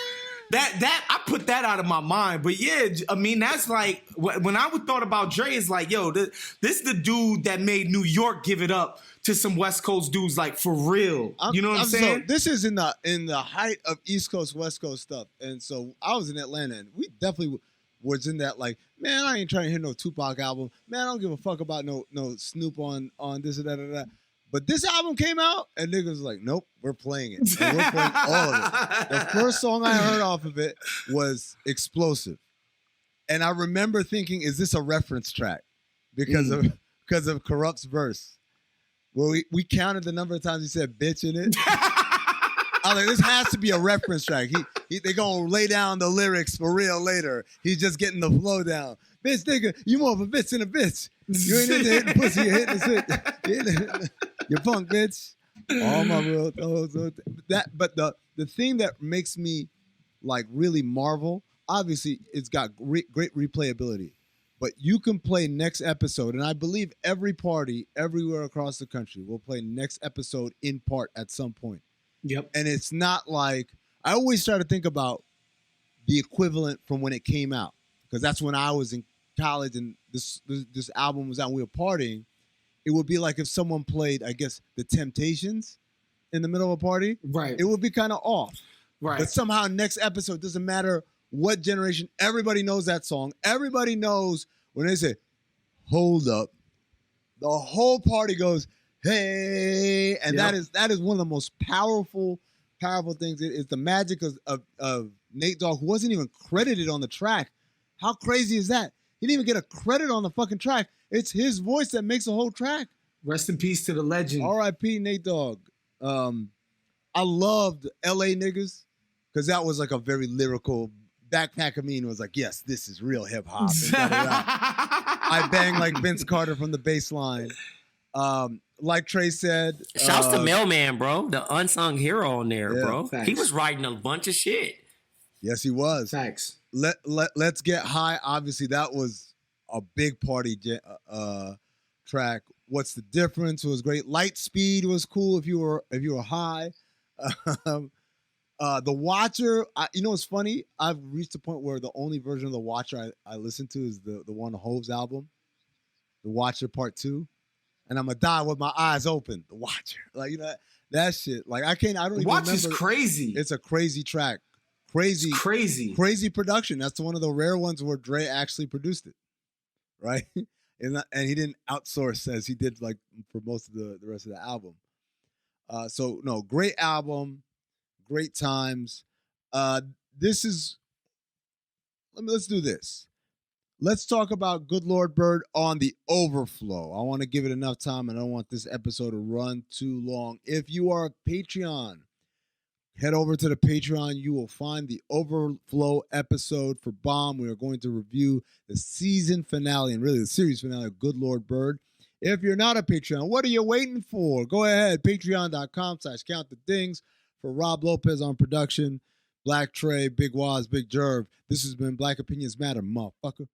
That I put that out of my mind. But yeah, I mean, that's like when I would thought about Dre, it's like, yo, this is the dude that made New York give it up to some West Coast dudes, like, for real. You know what I'm saying? So this is in the height of East Coast, West Coast stuff. And so I was in Atlanta, and we definitely was in that, like, man, I ain't trying to hear no Tupac album. Man, I don't give a fuck about no Snoop on this or that or that. But this album came out, and niggas was like, nope, we're playing it. And we're playing all of it. The first song I heard off of it was Explosive. And I remember thinking, is this a reference track? Because of Corrupt's verse. Well, we counted the number of times he said bitch in it. I was like, this has to be a reference track. They gonna lay down the lyrics for real later. He's just getting the flow down. Bitch, nigga, you more of a bitch than a bitch. You ain't into hitting pussy, you're hitting the shit. You're punk, bitch. All my real but the thing that makes me like really marvel, obviously it's got great replayability. But you can play next episode, and I believe every party everywhere across the country will play next episode in part at some point. Yep. And it's not like I always try to think about the equivalent from when it came out, because that's when I was in college and this album was out and we were partying. It would be like if someone played, I guess, the Temptations in the middle of a party. Right. It would be kind of off. Right. But somehow next episode, doesn't matter what generation, everybody knows that song. Everybody knows when they say, hold up, the whole party goes, hey. And Yep. that is one of the most powerful things. It's the magic of Nate Dogg, who wasn't even credited on the track. How crazy is that? He didn't even get a credit on the fucking track. It's his voice that makes the whole track. Rest in peace to the legend. R.I.P. Nate Dogg. I loved L.A. Niggas because that was like a very lyrical. Backpack Amin was like, yes, this is real hip hop. I bang like Vince Carter from the bass line. Like Trey said. Shouts to Mailman, bro. The unsung hero on there, Yeah, bro. facts. He was writing a bunch of shit. Yes, he was. Facts. Let's Get High. Obviously, that was a big party track. What's the Difference was great. Light Speed was cool if you were high. The Watcher. You know what's funny? I've reached a point where the only version of The Watcher I listen to is the one on Hove's album, The Watcher Part 2. And I'm gonna die with my eyes open. The Watcher, like, you know, that shit. Like I don't even Watch remember. is crazy. It's a crazy track. It's crazy. Crazy production. That's one of the rare ones where Dre actually produced it, right? And he didn't outsource as he did like for most of the rest of the album. So no, great album, great times. Let's do this. Let's talk about Good Lord Bird on the Overflow. I want to give it enough time, and I don't want this episode to run too long. If you are a Patreon, head over to the Patreon. You will find the Overflow episode for BOMM. We are going to review the season finale and really the series finale of Good Lord Bird. If you're not a Patreon, what are you waiting for? Go ahead, patreon.com/countthedings. For Rob Lopez on production, Black Trey, Big Waz, Big Jerv. This has been Black Opinions Matter, motherfucker.